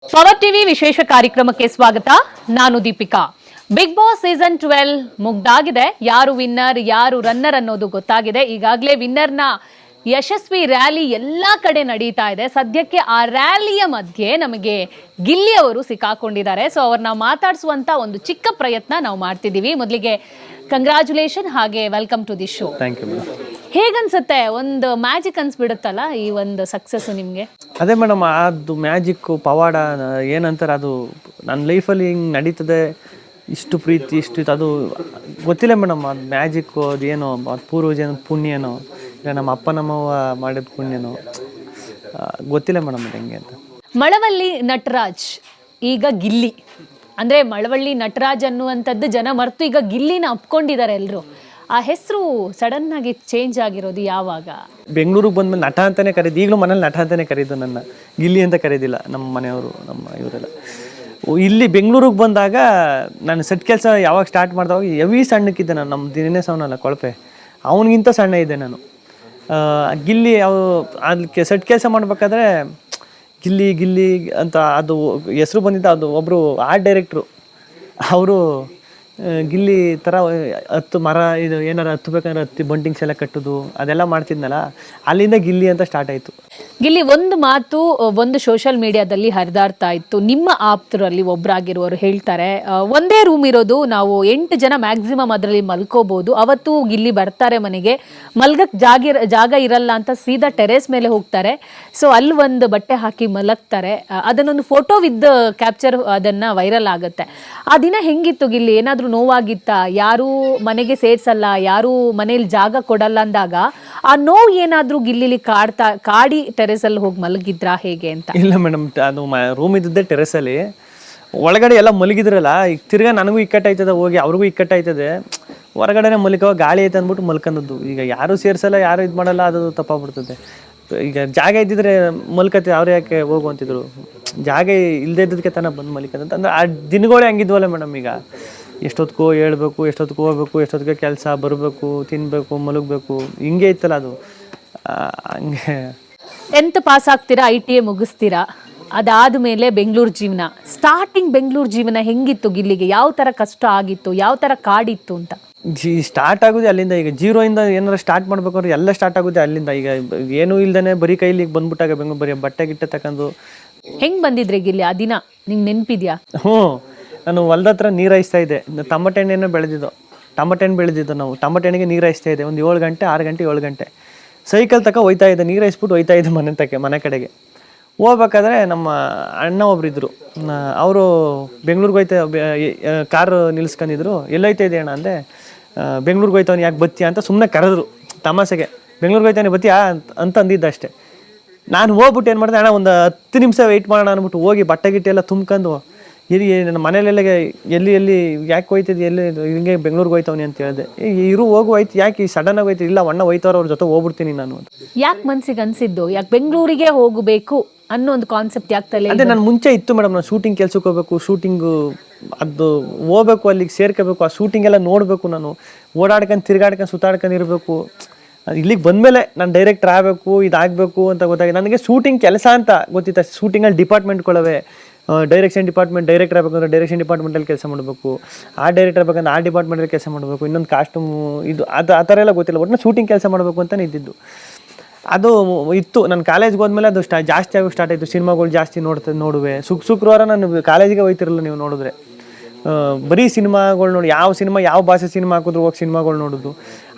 Power TV ವಿಶೇಷ ಕಾರ್ಯಕ್ರಮಕ್ಕೆ ಸ್ವಾಗತ. ನಾನು ದೀಪಿಕಾ. ಬಿಗ್ ಬಾಸ್ ಸೀಸನ್ 12 ಮುಗ್ದಾಗಿದೆ. ಯಾರು ವಿನ್ನರ್ ಯಾರು ರನ್ನರ್ ಅನ್ನೋದು ಗೊತ್ತಾಗಿದೆ. ಈಗಾಗಲೇ ವಿನ್ನರ್ನ ಯಶಸ್ವಿ ರ್ಯಾಲಿ ಎಲ್ಲಾ ಕಡೆ ನಡೀತಾ ಇದೆ. ಸದ್ಯಕ್ಕೆ ಆ ರ್ಯಾಲಿಯ ಮಧ್ಯೆ ನಮಗೆ ಗಿಲ್ಲಿ ಅವರು ಸಿಕ್ಕಾಕೊಂಡಿದ್ದಾರೆ. ಸೊ ಅವ್ರನ್ನ ಮಾತಾಡಿಸುವಂತ ಒಂದು ಚಿಕ್ಕ ಪ್ರಯತ್ನ ನಾವು ಮಾಡ್ತಿದ್ದೀವಿ. ಮೊದಲಿಗೆ ಕಂಗ್ರಾಚುಲೇಷನ್, ಹಾಗೆ welcome to the show. Thank you madam. ಹೇಗನ್ಸುತ್ತೆ? ಒಂದು ಮ್ಯಾಜಿಕ್ ಅನ್ಸ್ಬಿಡುತ್ತಲ್ಲ ಈ ಒಂದು ಸಕ್ಸಸ್ ನಿಮಗೆ? ಅದೇ ಮೇಡಮ್, ಅದು ಮ್ಯಾಜಿಕ್ಕು ಪವಾಡ ಏನಂತಾರೆ, ಅದು ನನ್ನ ಲೈಫಲ್ಲಿ ಹಿಂಗೆ ನಡೀತದೆ, ಇಷ್ಟು ಪ್ರೀತಿ ಇಷ್ಟು ಅದು ಗೊತ್ತಿಲ್ಲ ಮೇಡಮ್. ಅದು ಮ್ಯಾಜಿಕ್ಕು ಅದೇನೋ ಅದು ಪೂರ್ವಜನ ಪುಣ್ಯನೋ ಇಲ್ಲ ನಮ್ಮ ಅಪ್ಪ ನಮ್ಮವ್ವ ಮಾಡಿದ ಪುಣ್ಯನೋ ಗೊತ್ತಿಲ್ಲ ಮೇಡಮ್ ಅದು ಹೆಂಗೆ ಅಂತ. ಮಳವಳ್ಳಿ ನಟರಾಜ್ ಈಗ ಗಿಲ್ಲಿ ಅಂದ್ರೆ ಮಳವಳ್ಳಿ ನಟರಾಜ್ ಅನ್ನುವಂಥದ್ದು ಜನ ಮರೆತು ಈಗ ಗಿಲ್ಲಿನ ಅಪ್ಕೊಂಡಿದ್ದಾರೆ ಎಲ್ಲರೂ. ಆ ಹೆಸರು ಸಡನ್ ಆಗಿ ಚೇಂಜ್ ಆಗಿರೋದು ಯಾವಾಗ? ಬೆಂಗಳೂರಿಗೆ ಬಂದ್ಮೇಲೆ ನಟ ಅಂತಾನೆ ಕರೀದು, ಈಗಲೂ ಮನೇಲಿ ನಟ ಅಂತಾನೆ ಕರೀದು, ನನ್ನ ಗಿಲ್ಲಿ ಅಂತ ಕರೀದಿಲ್ಲ ನಮ್ಮ ಮನೆಯವರು, ನಮ್ಮ ಇವರೆಲ್ಲ. ಇಲ್ಲಿ ಬೆಂಗಳೂರಿಗೆ ಬಂದಾಗ ನಾನು ಸೆಟ್ ಕೆಲಸ ಯಾವಾಗ ಸ್ಟಾರ್ಟ್ ಮಾಡಿದಾಗ ಹೆವಿ ಸಣ್ಣಕ್ಕಿದ್ದೆ ನಾನು. ನಮ್ಮ ದಿನೇಶ್ ಅವನಲ್ಲ ಕೊಳಪೆ, ಅವನಿಗಿಂತ ಸಣ್ಣ ಇದ್ದೆ ನಾನು. ಗಿಲ್ಲಿ ಅದಕ್ಕೆ ಸೆಟ್ ಕೆಲಸ ಮಾಡಬೇಕಾದ್ರೆ ಗಿಲ್ಲಿ ಗಿಲ್ಲಿ ಅಂತ ಅದು ಹೆಸರು ಬಂದಿದ್ದು. ಅದು ಒಬ್ಬರು ಆರ್ಟ್ ಡೈರೆಕ್ಟ್ರು, ಅವರು ಗಿಲ್ಲಿ ಥರ 10 ಮರ ಇದು ಏನಾರು ಹತ್ತಬೇಕಂದ್ರೆ ಹತ್ತಿ ಬಂಟಿಂಗ್ಸ್ ಎಲ್ಲ ಕಟ್ಟೋದು ಅದೆಲ್ಲ ಮಾಡ್ತಿದ್ನಲ್ಲ, ಅಲ್ಲಿಂದ ಗಿಲ್ಲಿ ಅಂತ ಸ್ಟಾರ್ಟ್ ಆಯಿತು. ಗಿಲ್ಲಿ ಒಂದು ಮಾತು ಒಂದು ಸೋಷಿಯಲ್ ಮೀಡಿಯಾದಲ್ಲಿ ಹರಿದಾಡ್ತಾ ಇತ್ತು. ನಿಮ್ಮ ಆಪ್ತರಲ್ಲಿ ಒಬ್ಬರಾಗಿರುವವರು ಹೇಳ್ತಾರೆ, ಒಂದೇ ರೂಮ್ ಇರೋದು, ನಾವು 8 ಜನ ಮ್ಯಾಕ್ಸಿಮಮ್ ಅದರಲ್ಲಿ ಮಲ್ಕೋಬಹುದು. ಅವತ್ತು ಗಿಲ್ಲಿ ಬರ್ತಾರೆ ಮನೆಗೆ, ಮಲ್ಗಕ್ಕೆ ಜಾಗ ಇರಲ್ಲ ಅಂತ ಸೀದಾ ಟೆರೇಸ್ ಮೇಲೆ ಹೋಗ್ತಾರೆ. ಸೊ ಅಲ್ಲಿ ಒಂದು ಬಟ್ಟೆ ಹಾಕಿ ಮಲಗ್ತಾರೆ. ಅದನ್ನೊಂದು ಫೋಟೋ ವಿತ್ ಕ್ಯಾಪ್ಚರ್ ಅದನ್ನ ವೈರಲ್ ಆಗುತ್ತೆ. ಆ ದಿನ ಹೆಂಗಿತ್ತು ಗಿಲ್ಲಿ? ಏನಾದರೂ ನೋವಾಗಿತ್ತ? ಯಾರೂ ಮನೆಗೆ ಸೇರ್ಸಲ್ಲ, ಯಾರೂ ಮನೇಲಿ ಜಾಗ ಕೊಡಲ್ಲ ಅಂದಾಗ ಆ ನೋವು ಏನಾದರೂ ಗಿಲ್ಲಿಲಿ ಕಾಡಿ ಟೆರೆಸಲ್ಲಿ ಹೋಗಿ ಮಲಗಿದ್ರಾ ಹೇಗೆ ಅಂತ? ಇಲ್ಲ ಮೇಡಮ್, ಅದು ರೂಮ್ ಇದ್ದಿದ್ದೆ ಟೆರೆಸಲ್ಲಿ. ಒಳಗಡೆ ಎಲ್ಲ ಮಲಗಿದ್ರಲ್ಲ, ಈಗ ತಿರ್ಗಾ ನನಗೂ ಇಕ್ಕಟ್ಟಾಯ್ತದೆ, ಹೋಗಿ ಅವ್ರಿಗೂ ಇಕ್ಕಟ್ಟಾಯ್ತದೆ. ಹೊರಗಡೆನೆ ಮಲಿಕೋ ಗಾಳಿ ಐತೆ ಅಂದ್ಬಿಟ್ಟು ಮಲ್ಕೊಂಡದ್ದು. ಈಗ ಯಾರು ಸೇರ್ಸಲ್ಲ, ಯಾರು ಇದು ಮಾಡಲ್ಲ, ಅದು ತಪ್ಪಾಗ್ಬಿಡ್ತದೆ. ಈಗ ಜಾಗ ಇದ್ದಿದ್ರೆ ಮಲ್ಕತಿ, ಅವ್ರು ಯಾಕೆ ಹೋಗುವಂತಿದ್ರು? ಜಾಗ ಇಲ್ಲದೆ ಇದ್ದದಕ್ಕೆ ತಾನೇ ಬಂದು ಮಲಿಕಂತ ಅಂದ್ರೆ ಆ ದಿನಗಳೇ ಹಂಗಿದ್ವಲ್ಲ ಮೇಡಮ್. ಈಗ ಎಷ್ಟೊತ್ತಿಗೂ ಹೇಳ್ಬೇಕು, ಎಷ್ಟೊತ್ತಿಗೂ ಹೋಗ್ಬೇಕು, ಎಷ್ಟೊತ್ತಿಗೆ ಕೆಲಸ ಬರಬೇಕು, ತಿನ್ನಬೇಕು, ಮಲಗಬೇಕು, ಹಿಂಗೆ ಇತ್ತಲ್ಲ ಅದು. ಹಂಗೆ 10th ಪಾಸ್ ಆಗ್ತೀರಾ, ITA ಮುಗಿಸ್ತೀರಾ, ಅದಾದಮೇಲೆ ಬೆಂಗಳೂರು ಜೀವನ ಸ್ಟಾರ್ಟಿಂಗ್. ಬೆಂಗಳೂರು ಜೀವನ ಹೆಂಗಿತ್ತು ಗಿಲ್ಲಿಗೆ? ಯಾವ ಥರ ಕಷ್ಟ ಆಗಿತ್ತು, ಯಾವ ಥರ ಕಾಡಿತ್ತು ಅಂತ? ಸ್ಟಾರ್ಟ್ ಆಗೋದೇ ಅಲ್ಲಿಂದ. ಈಗ ಜೀರೋಯಿಂದ ಏನಾರು ಸ್ಟಾರ್ಟ್ ಮಾಡ್ಬೇಕಂದ್ರೆ ಎಲ್ಲ ಸ್ಟಾರ್ಟ್ ಆಗೋದೇ ಅಲ್ಲಿಂದ. ಈಗ ಏನೂ ಇಲ್ದೇ ಬರೀ ಕೈಲಿ ಬಂದ್ಬಿಟ್ಟಾಗ ಬೆಂಗಳೂರು ಬರೀ ಬಟ್ಟೆ ಗಿಟ್ಟೆ ತಗೊಂಡು. ಹೆಂಗೆ ಬಂದಿದ್ರಿ ಗಿಲ್ಲಿ ಆ ದಿನ? ನಿಂಗೆ ನೆನಪಿದ್ಯಾ? ನಾನು ಹೊಲ್ದ ಹತ್ರ ನೀರು ಹಾಯಿಸ್ತಾ ಇದ್ದೆ. ಟಮಟೆ ಹಣ್ಣೇನೋ ಬೆಳೆದಿದ್ದು, ಟಮಟೆ ಹಣ್ಣು ಬೆಳೆದಿದ್ದು. ನಾವು ಟಮಟೆ ಹಣ್ಣಿಗೆ ನೀರು ಹಾಯಿಸ್ತಾ ಇದ್ದೆ. ಒಂದು 7 ಗಂಟೆ 6 ಗಂಟೆ 7 ಗಂಟೆ ಸೈಕಲ್ ತಕ ಹೋಯ್ತಾ ಇದ್ದೆ. ನೀರು ಹಾಯಿಸ್ಬಿಟ್ಟು ಹೋಯ್ತಾ ಇದ್ದೆ ಮನೆ ಕಡೆಗೆ. ಹೋಗ್ಬೇಕಾದ್ರೆ ನಮ್ಮ ಅಣ್ಣ ಒಬ್ರಿದ್ರು, ಅವರು ಬೆಂಗ್ಳೂರಿಗೆ ಹೋಯ್ತಾ ಕಾರು ನಿಲ್ಸ್ಕೊಂಡಿದ್ರು. ಎಲ್ಲೋಯ್ತಾ ಇದೆ ಅಣ್ಣ ಅಂದೆ. ಬೆಂಗ್ಳೂರಿಗೆ ಹೋಯ್ತವನು, ಯಾಕೆ ಬತ್ತೀಯ ಅಂತ ಸುಮ್ಮನೆ ಕರೆದ್ರು ತಮಾಸೆಗೆ. ಬೆಂಗ್ಳೂರಿಗೆ ಹೋಯ್ತಾನೆ ಬತ್ತೀಯಾ ಅಂತ ಅಂದಿದ್ದ ಅಷ್ಟೇ. ನಾನು ಹೋಗ್ಬಿಟ್ಟು ಏನು ಮಾಡಿದೆ, ಅಣ್ಣ ಒಂದು 10 ನಿಮಿಷ ವೆಯ್ಟ್ ಮಾಡೋಣ ಅಂದ್ಬಿಟ್ಟು ಹೋಗಿ ಬಟ್ಟೆ ಗಿಟ್ಟೆ ಎಲ್ಲ ತುಂಬ್ಕೊಂಡು ಇಲ್ಲಿ ನನ್ನ ಮನೇಲೆಲ್ಲ ಎಲ್ಲಿ ಯಾಕೆ ಹೋಯ್ತಿದ್ದೆ, ಎಲ್ಲಿ ಹಿಂಗೆ ಬೆಂಗ್ಳೂರಿಗೆ ಹೋಯ್ತವನಿ ಅಂತ ಹೇಳಿದೆ. ಇರು ಹೋಗು ಹೋಯ್ತು, ಯಾಕೆ ಸಡನ್ನಾಗಿ ಹೋಯ್ತು? ಇಲ್ಲ ಅಣ್ಣ ಹೋಯ್ತವ್ರು, ಅವ್ರ ಜೊತೆ ಹೋಗ್ಬಿಡ್ತೀನಿ ನಾನು ಅಂತ. ಯಾಕೆ ಮನ್ಸಿಗೆ ಅನ್ಸಿದ್ದು ಯಾಕೆ ಬೆಂಗಳೂರಿಗೆ ಹೋಗಬೇಕು ಅನ್ನೋ ಒಂದು ಕಾನ್ಸೆಪ್ಟ್ ಆಗ್ತಲ್ಲ? ಅದೇ ನಾನು ಮುಂಚೆ ಇತ್ತು ಮೇಡಮ್, ನಾನು ಶೂಟಿಂಗ್ ಕೆಲ್ಸಕ್ಕೆ ಹೋಗ್ಬೇಕು, ಶೂಟಿಂಗು ಅದು ಹೋಗ್ಬೇಕು, ಅಲ್ಲಿಗೆ ಸೇರ್ಕೋಬೇಕು, ಆ ಶೂಟಿಂಗ್ ಎಲ್ಲ ನೋಡಬೇಕು, ನಾನು ಓಡಾಡ್ಕೊಂಡು ತಿರ್ಗಾಡ್ಕೊಂಡು ಸುತ್ತಾಡ್ಕೊಂಡು ಇರಬೇಕು. ಇಲ್ಲಿಗೆ ಬಂದಮೇಲೆ ನಾನು ಡೈರೆಕ್ಟರ್ ಆಗಬೇಕು, ಇದಾಗಬೇಕು ಅಂತ ಗೊತ್ತಾಗಿ ನನಗೆ ಶೂಟಿಂಗ್ ಕೆಲಸ ಅಂತ ಗೊತ್ತಿತ್ತು. ಶೂಟಿಂಗಲ್ಲಿ ಡಿಪಾರ್ಟ್ಮೆಂಟ್ಗಳವೆ, ಡೈರೆಕ್ಷನ್ ಡಿಪಾರ್ಟ್ಮೆಂಟ್, ಡೈರೆಕ್ಟರ್ ಆಗಬೇಕಂದ್ರೆ ಡೈರೆಕ್ಷನ್ ಡಿಪಾರ್ಟ್ಮೆಂಟಲ್ಲಿ ಕೆಲಸ ಮಾಡಬೇಕು, ಆ ಡೈರೆಕ್ಟರ್ ಆಗಬೇಕಂದ್ರೆ ಆ ಡಿಪಾರ್ಟ್ಮೆಂಟಲ್ಲಿ ಕೆಲಸ ಮಾಡಬೇಕು, ಇನ್ನೊಂದು ಕಾಸ್ಟ್ಯೂಮು ಇದು ಅದು ಆ ಥರ ಎಲ್ಲ ಗೊತ್ತಿಲ್ಲ. ಒಟ್ಟು ಶೂಟಿಂಗ್ ಕೆಲಸ ಮಾಡಬೇಕು ಅಂತಲೇ ಇದ್ದಿದ್ದು. ಅದು ಇತ್ತು. ನಾನು ಕಾಲೇಜ್ಗೆ ಹೋದ್ಮೇಲೆ ಅದು ಜಾಸ್ತಿ ಆಗೋಕ್ಕೆ ಸ್ಟಾರ್ಟ್ ಆಯಿತು. ಸಿನಿಮಾಗಳು ಜಾಸ್ತಿ ನೋಡುವೆ. ಶುಕ್ರವಾರ ನಾನು ಕಾಲೇಜಿಗೆ ಹೋಯ್ತಿರಲ್ಲ, ನೀವು ನೋಡಿದ್ರೆ ಬರೀ ಸಿನಿಮಾಗಳು ನೋಡಿ, ಯಾವ ಸಿನಿಮಾ ಯಾವ ಭಾಷೆ ಸಿನಿಮಾ ಹಾಕಿದ್ರು ಹೋಗಿ ಸಿನಿಮಾಗಳು ನೋಡೋದು.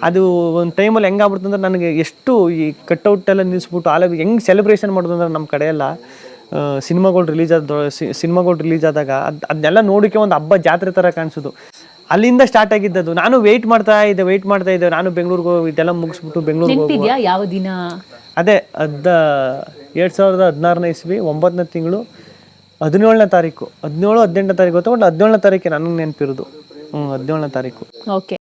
ಅದು ಒಂದು ಟೈಮಲ್ಲಿ ಹೆಂಗಾಗ್ಬಿಡ್ತು ಅಂದ್ರೆ ನನಗೆ ಎಷ್ಟು ಈ ಕಟ್ಔಟ್ ಎಲ್ಲ ನಿಲ್ಲಿಸ್ಬಿಟ್ಟು ಆಲೋಗಿ ಹೆಂಗೆ ಸೆಲೆಬ್ರೇಷನ್ ಮಾಡೋದು ಅಂದ್ರೆ ನಮ್ಮ ಕಡೆ ಎಲ್ಲ ಸಿನಿಮಾಗಳು ರಿಲೀಸ್ ಆದಾಗ ಅದನ್ನೆಲ್ಲ ನೋಡೋಕ್ಕೆ ಒಂದು ಹಬ್ಬ ಜಾತ್ರೆ ಥರ ಕಾಣಿಸೋದು. ಅಲ್ಲಿಂದ ಸ್ಟಾರ್ಟ್ ಆಗಿದ್ದದು. ನಾನು ವೆಯ್ಟ್ ಮಾಡ್ತಾ ಇದ್ದೆ. ನಾನು ಬೆಂಗಳೂರಿಗೆ ಇದೆಲ್ಲ ಮುಗಿಸ್ಬಿಟ್ಟು ಬೆಂಗಳೂರಿಗೆ ಯಾವ ದಿನ? ಅದೇ 2016ನೇ ಇಸ್ವಿ 9ನೇ ತಿಂಗಳು 17ನೇ ತಾರೀಕು, 17-18ನೇ ತಾರೀಕು ಗೊತ್ತಾ, ಬಟ್ 17ನೇ ತಾರೀಕೆ ನನಗೆ ನೆನಪಿರೋದು. 17ನೇ ತಾರೀಕು. ಓಕೆ.